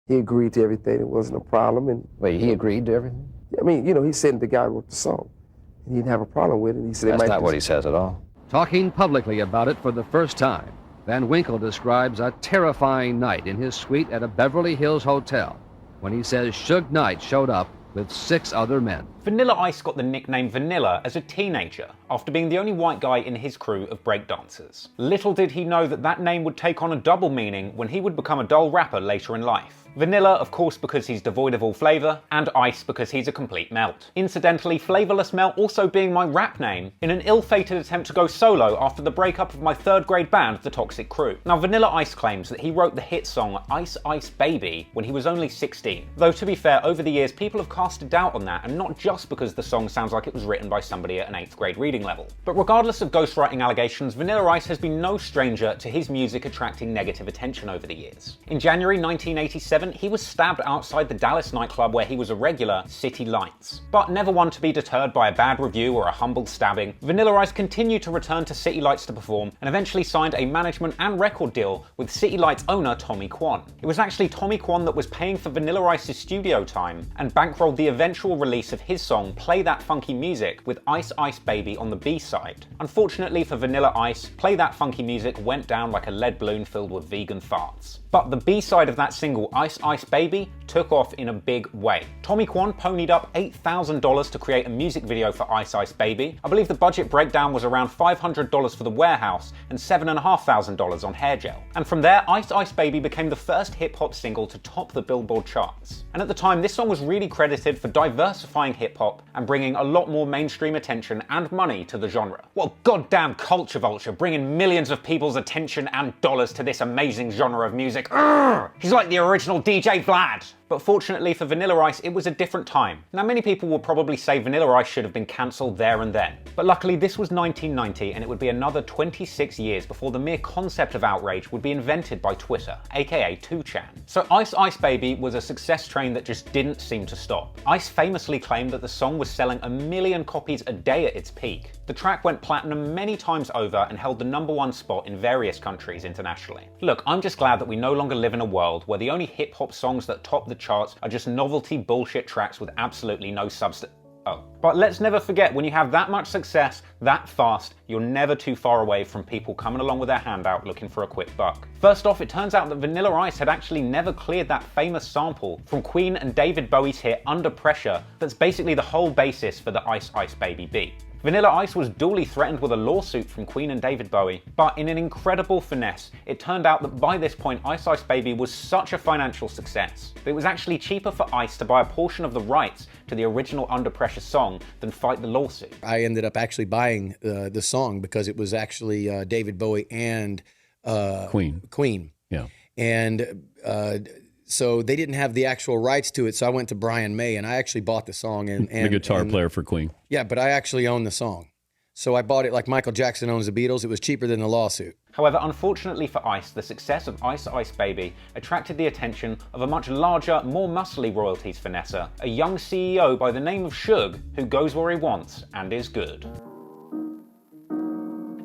He agreed to everything. It wasn't a problem. And Wait, he agreed to everything? I mean, he said the guy wrote the song. He didn't have a problem with it. He said That's not what he says at all. Talking publicly about it for the first time, Van Winkle describes a terrifying night in his suite at a Beverly Hills hotel when he says Suge Knight showed up with 6 other men. Vanilla Ice got the nickname Vanilla as a teenager, after being the only white guy in his crew of breakdancers. Little did he know that that name would take on a double meaning when he would become a dull rapper later in life. Vanilla, of course, because he's devoid of all flavour, and Ice because he's a complete melt. Incidentally, Flavourless Melt also being my rap name, in an ill-fated attempt to go solo after the breakup of my 3rd grade band, The Toxic Crew. Now, Vanilla Ice claims that he wrote the hit song Ice Ice Baby when he was only 16. Though, to be fair, over the years, people have cast a doubt on that, and not just because the song sounds like it was written by somebody at an 8th grade reading level. But regardless of ghostwriting allegations, Vanilla Ice has been no stranger to his music attracting negative attention over the years. In January 1987, he was stabbed outside the Dallas nightclub where he was a regular, City Lights. But never one to be deterred by a bad review or a humbled stabbing, Vanilla Ice continued to return to City Lights to perform and eventually signed a management and record deal with City Lights owner Tommy Kwan. It was actually Tommy Kwan that was paying for Vanilla Ice's studio time and bankrolled the eventual release of his song Play That Funky Music with Ice Ice Baby on the B-side. Unfortunately for Vanilla Ice, Play That Funky Music went down like a lead balloon filled with vegan farts. But the B-side of that single, Ice Ice Baby, took off in a big way. Tommy Kwan ponied up $8,000 to create a music video for Ice Ice Baby. I believe the budget breakdown was around $500 for the warehouse and $7,500 on hair gel. And from there, Ice Ice Baby became the first hip-hop single to top the Billboard charts. And at the time, this song was really credited for diversifying hip-hop and bringing a lot more mainstream attention and money to the genre. What a goddamn culture vulture, bringing millions of people's attention and dollars to this amazing genre of music. Urgh! He's like the original DJ Vlad. But fortunately for Vanilla Ice, it was a different time. Now, many people will probably say Vanilla Ice should have been cancelled there and then. But luckily, this was 1990, and it would be another 26 years before the mere concept of outrage would be invented by Twitter, aka 2chan. So Ice Ice Baby was a success train that just didn't seem to stop. Ice famously claimed that the song was selling 1 million copies a day at its peak. The track went platinum many times over and held the #1 spot in various countries internationally. Look, I'm just glad that we no longer live in a world where the only hip-hop songs that top the charts are just novelty bullshit tracks with absolutely no substance. Oh. But let's never forget, when you have that much success that fast, you're never too far away from people coming along with their hand out looking for a quick buck. First off, it turns out that Vanilla Ice had actually never cleared that famous sample from Queen and David Bowie's hit Under Pressure that's basically the whole basis for the Ice Ice Baby beat. Vanilla Ice was duly threatened with a lawsuit from Queen and David Bowie, but in an incredible finesse, it turned out that by this point Ice Ice Baby was such a financial success that it was actually cheaper for Ice to buy a portion of the rights to the original Under Pressure song than fight the lawsuit. I ended up actually buying the song because it was actually David Bowie and Queen. Yeah. And so they didn't have the actual rights to it, so I went to Brian May and I actually bought the song. And the guitar player for Queen. Yeah, but I actually own the song. So I bought it like Michael Jackson owns the Beatles. It was cheaper than the lawsuit. However, unfortunately for Ice, the success of Ice Ice Baby attracted the attention of a much larger, more muscly royalties finesser, a young CEO by the name of Suge, who goes where he wants and is good.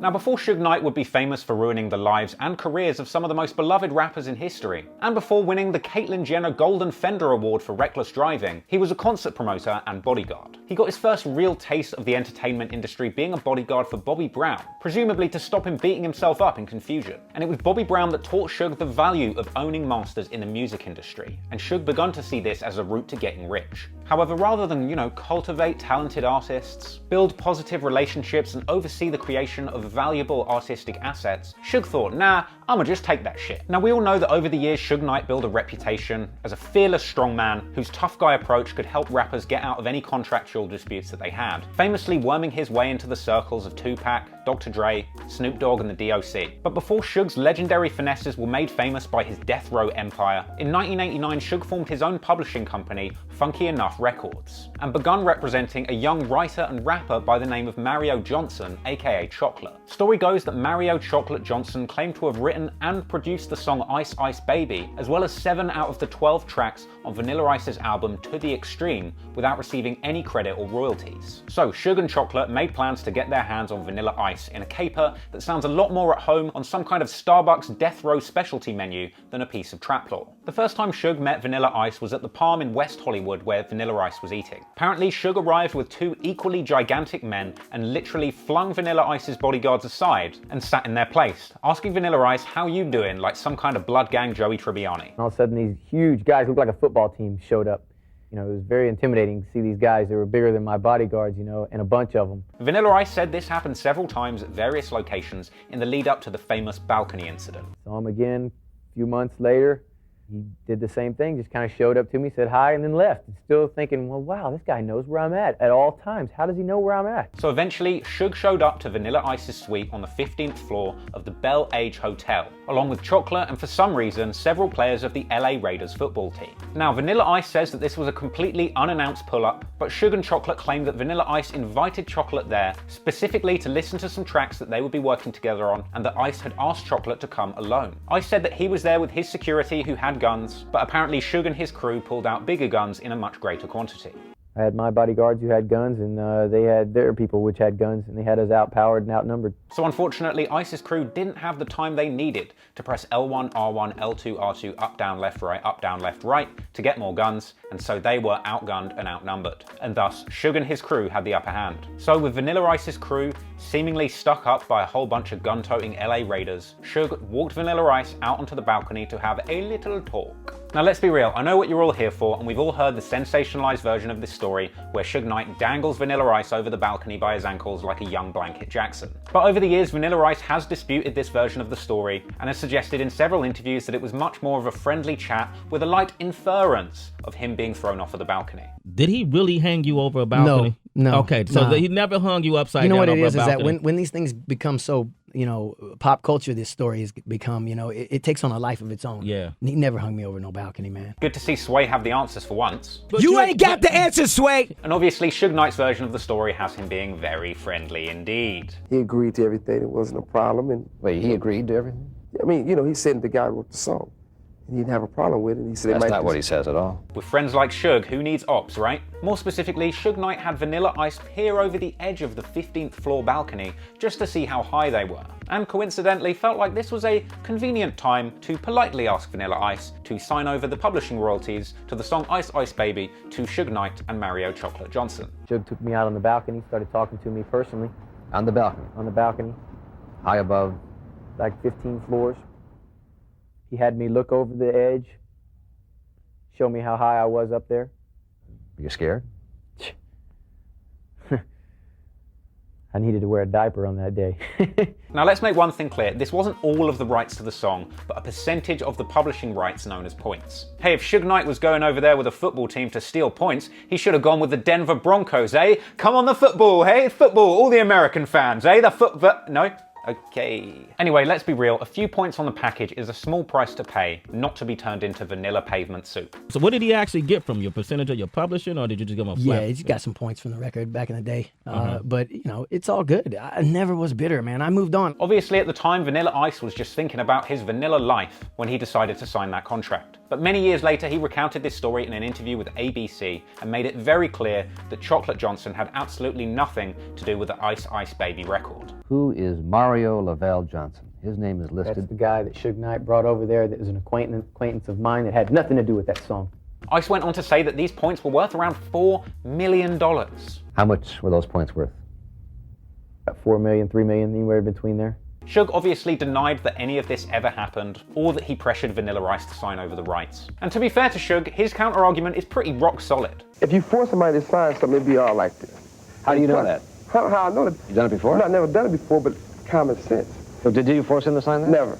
Now, before Suge Knight would be famous for ruining the lives and careers of some of the most beloved rappers in history, and before winning the Caitlyn Jenner Golden Fender Award for reckless driving, he was a concert promoter and bodyguard. He got his first real taste of the entertainment industry being a bodyguard for Bobby Brown, presumably to stop him beating himself up in confusion. And it was Bobby Brown that taught Suge the value of owning masters in the music industry, and Suge begun to see this as a route to getting rich. However, rather than, cultivate talented artists, build positive relationships, and oversee the creation of valuable artistic assets, Suge thought, nah, I'ma just take that shit. Now, we all know that over the years, Suge Knight built a reputation as a fearless strongman whose tough guy approach could help rappers get out of any contractual disputes that they had, famously worming his way into the circles of Tupac, Dr. Dre, Snoop Dogg, and the DOC. But before Suge's legendary finesses were made famous by his death row empire, in 1989, Suge formed his own publishing company, Funky Enough Records, and begun representing a young writer and rapper by the name of Mario Johnson, aka Chocolate. Story goes that Mario Chocolate Johnson claimed to have written and produced the song Ice Ice Baby, as well as 7 out of the 12 tracks on Vanilla Ice's album To The Extreme, without receiving any credit or royalties. So Suge and Chocolate made plans to get their hands on Vanilla Ice Ice in a caper that sounds a lot more at home on some kind of Starbucks death row specialty menu than a piece of trap lore. The first time Suge met Vanilla Ice was at the Palm in West Hollywood where Vanilla Ice was eating. Apparently, Suge arrived with two equally gigantic men and literally flung Vanilla Ice's bodyguards aside and sat in their place, asking Vanilla Ice, "How you doing?" like some kind of blood gang Joey Tribbiani. All of a sudden, these huge guys, looked like a football team, showed up. You know, it was very intimidating to see these guys. They were bigger than my bodyguards, you know, and a bunch of them. Vanilla Ice said this happened several times at various locations in the lead up to the famous balcony incident. Saw him again a few months later. He did the same thing, just kind of showed up to me, said hi, and then left. And still thinking, well, wow, this guy knows where I'm at all times. How does he know where I'm at? So eventually, Suge showed up to Vanilla Ice's suite on the 15th floor of the Bel Age Hotel, along with Chocolate and, for some reason, several players of the LA Raiders football team. Now, Vanilla Ice says that this was a completely unannounced pull-up, but Suge and Chocolate claim that Vanilla Ice invited Chocolate there specifically to listen to some tracks that they would be working together on, and that Ice had asked Chocolate to come alone. Ice said that he was there with his security who had guns, but apparently Suge and his crew pulled out bigger guns in a much greater quantity. I had my bodyguards who had guns, and they had their people which had guns, and they had us outpowered and outnumbered. So unfortunately, Ice's crew didn't have the time they needed to press L1, R1, L2, R2, up, down, left, right to get more guns, and so they were outgunned and outnumbered. And thus, Suge and his crew had the upper hand. So with Vanilla Ice's crew seemingly stuck up by a whole bunch of gun-toting LA Raiders, Suge walked Vanilla Ice out onto the balcony to have a little talk. Now let's be real, I know what you're all here for, and we've all heard the sensationalized version of this story where Suge Knight dangles Vanilla Ice over the balcony by his ankles like a young Blanket Jackson. But over the years, Vanilla Ice has disputed this version of the story and has suggested in several interviews that it was much more of a friendly chat with a light inference of him being thrown off of the balcony. Did he really hang you over a balcony? No. Okay, so he never hung you upside down. You know what it over is a that balcony? when these things become so, you know, pop culture, this story has become, you know, it takes on a life of its own. Yeah. He never hung me over no balcony, man. Good to see Sway have the answers for once. But You ain't got the answer, Sway! And obviously, Suge Knight's version of the story has him being very friendly indeed. He agreed to everything. It wasn't a problem. And Wait, he agreed to everything? I mean, you know, he said the guy wrote the song. And he didn't have a problem with it. He said That's not what he says at all. With friends like Suge, who needs ops, right? More specifically, Suge Knight had Vanilla Ice peer over the edge of the 15th floor balcony just to see how high they were, and coincidentally felt like this was a convenient time to politely ask Vanilla Ice to sign over the publishing royalties to the song Ice Ice Baby to Suge Knight and Mario Chocolate Johnson. Suge took me out on the balcony, started talking to me personally. On the balcony? On the balcony. High above? Like 15 floors. He had me look over the edge, show me how high I was up there. You scared? I needed to wear a diaper on that day. Now let's make one thing clear, this wasn't all of the rights to the song, but a percentage of the publishing rights known as points. Hey, if Suge Knight was going over there with a football team to steal points, he should have gone with the Denver Broncos, eh? Come on the football, hey? Football, all the American fans, eh? No? Okay. Anyway, let's be real, a few points on the package is a small price to pay, not to be turned into vanilla pavement soup. So what did he actually get from you? A percentage of your publishing, or did you just give him a flat? Yeah, he's got some points from the record back in the day. But, you know, it's all good. I never was bitter, man. I moved on. Obviously, at the time, Vanilla Ice was just thinking about his vanilla life when he decided to sign that contract. But many years later, he recounted this story in an interview with ABC and made it very clear that Chocolate Johnson had absolutely nothing to do with the Ice Ice Baby record. Who is Mario Lavelle Johnson? His name is listed. That's the guy that Suge Knight brought over there that was an acquaintance of mine that had nothing to do with that song. Ice went on to say that these points were worth around $4 million. How much were those points worth? About 4 million, 3 million, anywhere between there. Suge obviously denied that any of this ever happened, or that he pressured Vanilla Ice to sign over the rights. And to be fair to Suge, his counter-argument is pretty rock solid. if you force somebody to sign something, it'd be all like this. How do you know that? How I know that? You done it before? No, I've never done it before, but common sense. So did you force him to sign that? Never.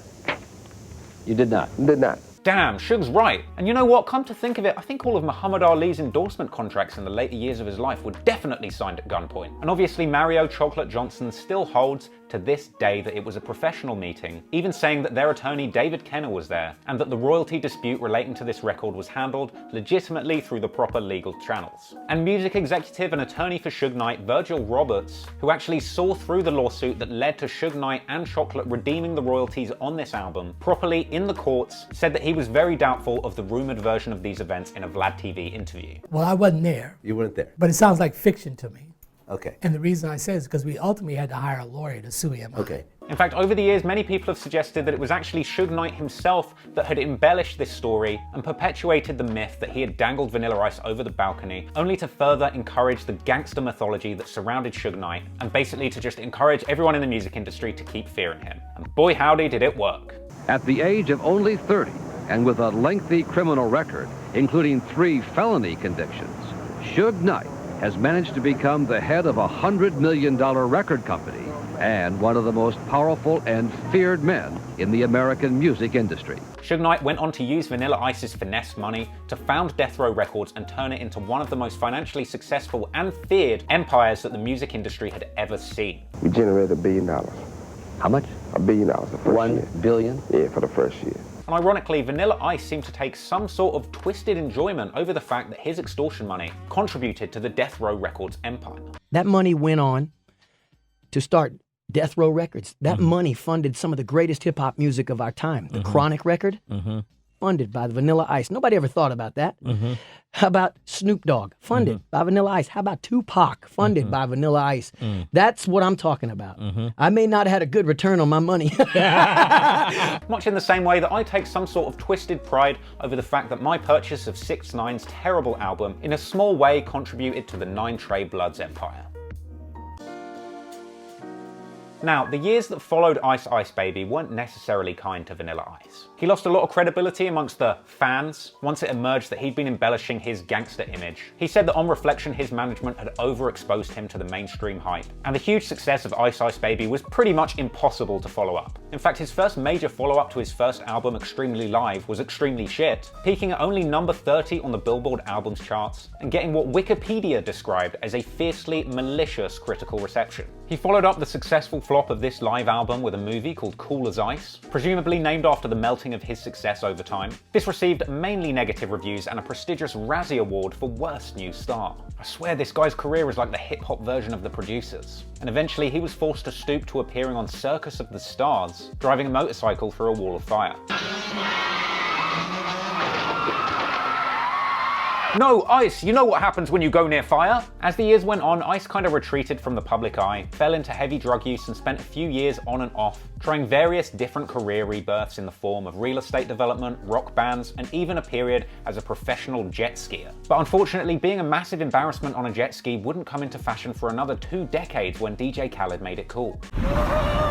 You did not? Did not. Damn, Suge's right. And you know what? Come to think of it, I think all of Muhammad Ali's endorsement contracts in the later years of his life were definitely signed at gunpoint. And obviously Mario Chocolate Johnson still holds to this day that it was a professional meeting, even saying that their attorney David Kenner was there, and that the royalty dispute relating to this record was handled legitimately through the proper legal channels. And music executive and attorney for Suge Knight, Virgil Roberts, who actually saw through the lawsuit that led to Suge Knight and Chocolate redeeming the royalties on this album, properly in the courts, said that he was very doubtful of the rumored version of these events in a Vlad TV interview. Well, I wasn't there. You weren't there. But it sounds like fiction to me. Okay. And the reason I say is because we ultimately had to hire a lawyer to sue him. Okay. In fact, over the years, many people have suggested that it was actually Suge Knight himself that had embellished this story and perpetuated the myth that he had dangled Vanilla Ice over the balcony, only to further encourage the gangster mythology that surrounded Suge Knight, and basically to just encourage everyone in the music industry to keep fearing him. And boy howdy did it work. At the age of only 30, and with a lengthy criminal record, including 3 felony convictions, Suge Knight has managed to become the head of a $100 million record company and one of the most powerful and feared men in the American music industry. Suge Knight went on to use Vanilla Ice's finesse money to found Death Row Records and turn it into one of the most financially successful and feared empires that the music industry had ever seen. We generated $1 billion. How much? $1 billion the first year. 1 billion? Yeah, for the first year. And ironically, Vanilla Ice seemed to take some sort of twisted enjoyment over the fact that his extortion money contributed to the Death Row Records empire. That money went on to start Death Row Records. That money funded some of the greatest hip-hop music of our time. The Chronic record, funded by the Vanilla Ice. Nobody ever thought about that. How about Snoop Dogg, funded by Vanilla Ice? How about Tupac, funded by Vanilla Ice? That's what I'm talking about. I may not have had a good return on my money. Much in the same way that I take some sort of twisted pride over the fact that my purchase of 6ix9ine's terrible album in a small way contributed to the 9 Trey Bloods empire. Now, the years that followed Ice Ice Baby weren't necessarily kind to Vanilla Ice. He lost a lot of credibility amongst the fans once it emerged that he'd been embellishing his gangster image. He said that on reflection, his management had overexposed him to the mainstream hype, and the huge success of Ice Ice Baby was pretty much impossible to follow up. In fact, his first major follow-up to his first album, Extremely Live, was extremely shit, peaking at only number 30 on the Billboard albums charts, and getting what Wikipedia described as a fiercely malicious critical reception. He followed up the successful flop of this live album with a movie called Cool as Ice, presumably named after the melting of his success over time. This received mainly negative reviews and a prestigious Razzie Award for Worst New Star. I swear this guy's career is like the hip-hop version of The Producers. And eventually he was forced to stoop to appearing on Circus of the Stars, driving a motorcycle through a wall of fire. No, Ice, you know what happens when you go near fire? As the years went on, Ice kind of retreated from the public eye, fell into heavy drug use and spent a few years on and off, trying various different career rebirths in the form of real estate development, rock bands, and even a period as a professional jet skier. But unfortunately, being a massive embarrassment on a jet ski wouldn't come into fashion for another 2 decades when DJ Khaled made it cool.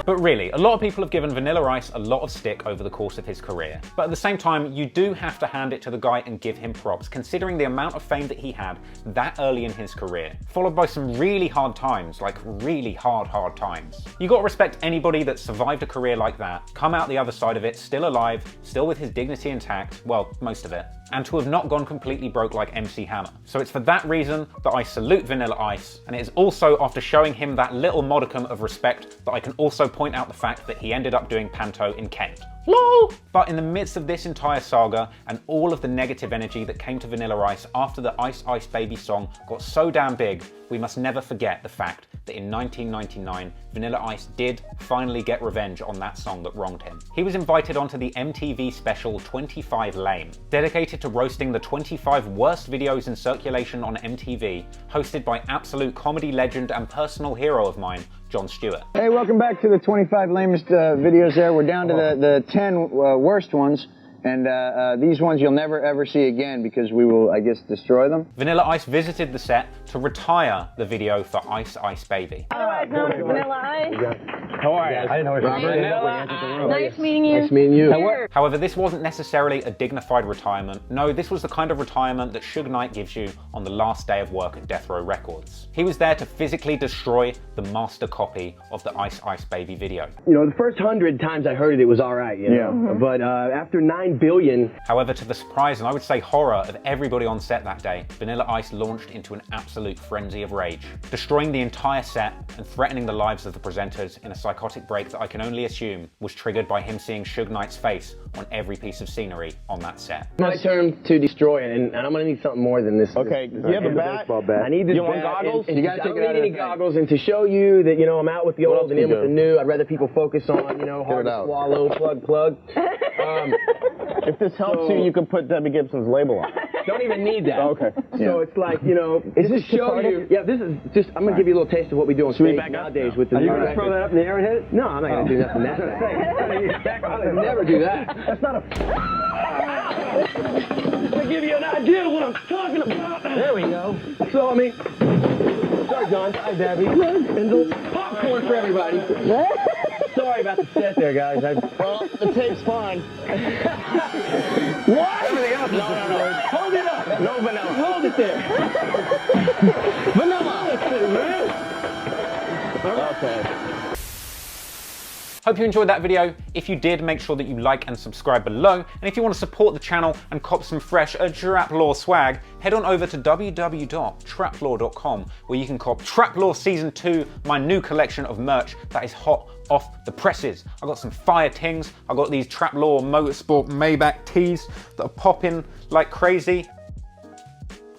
But really, a lot of people have given Vanilla Ice a lot of stick over the course of his career. But at the same time, you do have to hand it to the guy and give him props, considering the amount of fame that he had that early in his career, followed by some really hard times, like really hard times. You gotta respect anybody that survived a career like that, come out the other side of it still alive, still with his dignity intact, well, most of it, and to have not gone completely broke like MC Hammer. So it's for that reason that I salute Vanilla Ice, and it is also after showing him that little modicum of respect that I can also point out the fact that he ended up doing Panto in Kent. LOL! But in the midst of this entire saga and all of the negative energy that came to Vanilla Ice after the Ice Ice Baby song got so damn big, we must never forget the fact that in 1999, Vanilla Ice did finally get revenge on that song that wronged him. He was invited onto the MTV special 25 Lame, dedicated to roasting the 25 worst videos in circulation on MTV, hosted by absolute comedy legend and personal hero of mine, Jon Stewart. Hey, welcome back to the 25 lamest videos there. We're down to the 10 worst ones. And these ones you'll never ever see again because we will, I guess, destroy them. Vanilla Ice visited the set to retire the video for Ice Ice Baby. Otherwise known as Vanilla Ice. How are you? I didn't know it was Robert. Nice meeting you. Nice meeting you. However, this wasn't necessarily a dignified retirement. No, this was the kind of retirement that Suge Knight gives you on the last day of work at Death Row Records. He was there to physically destroy the master copy of the Ice Ice Baby video. You know, the first 100 times I heard it, it was all right, you know? Yeah. But after 9 billion. However, to the surprise and I would say horror of everybody on set that day, Vanilla Ice launched into an absolute frenzy of rage, destroying the entire set and threatening the lives of the presenters in a psychotic break that I can only assume was triggered triggered by him seeing Suge Knight's face on every piece of scenery on that set. My turn to destroy it, and I'm gonna need something more than this. Okay, do you have a bat? I need this You want bat, goggles? and You gotta I take don't it out need of any the thing. goggles, and to show you that, you know, I'm out with the What old else and in you with the do? new. I'd rather people focus on, you know, hard it to out. swallow, plug. If this helps you can put Debbie Gibson's label on. Don't even need that. Okay. So it's like, you know, is this show you? Yeah, this is just. I'm gonna give you a little taste of what we do on stage nowadays with the. Are you gonna throw that up in the air and hit it? No, I'm not gonna do nothing that. I'd never do that. That's not a. To give you an idea of what I'm talking about. There we go. So I mean, sorry, John. Hi, Debbie. Popcorn for everybody. Sorry about the set there, guys. Well, the tape's fine. What? Everything else is No. Hold it up. No vanilla. Hold it there. Vanilla. Okay. Hope you enjoyed that video. If you did, make sure that you like and subscribe below. And if you want to support the channel and cop some fresh Trap Law swag, head on over to www.traplaw.com, where you can cop Trap Law Season 2, my new collection of merch that is hot off the presses. I got some fire tings. I got these Trap Law Motorsport Maybach tees that are popping like crazy.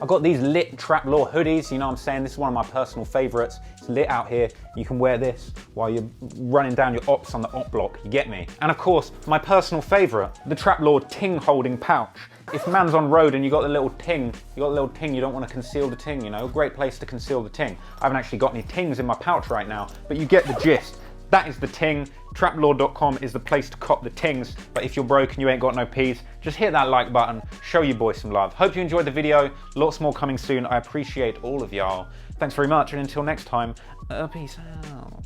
I've got these lit Trap Law hoodies, you know what I'm saying? This is one of my personal favorites. It's lit out here. You can wear this while you're running down your ops on the op block, you get me? And of course, my personal favorite, the Trap Law ting holding pouch. If man's on road and you got the little ting, you don't want to conceal the ting, you know? A great place to conceal the ting. I haven't actually got any tings in my pouch right now, but you get the gist. That is the ting. Traplaw.com is the place to cop the tings. But if you're broke and you ain't got no peas, just hit that like button, show your boy some love. Hope you enjoyed the video. Lots more coming soon. I appreciate all of y'all. Thanks very much, and until next time, peace out.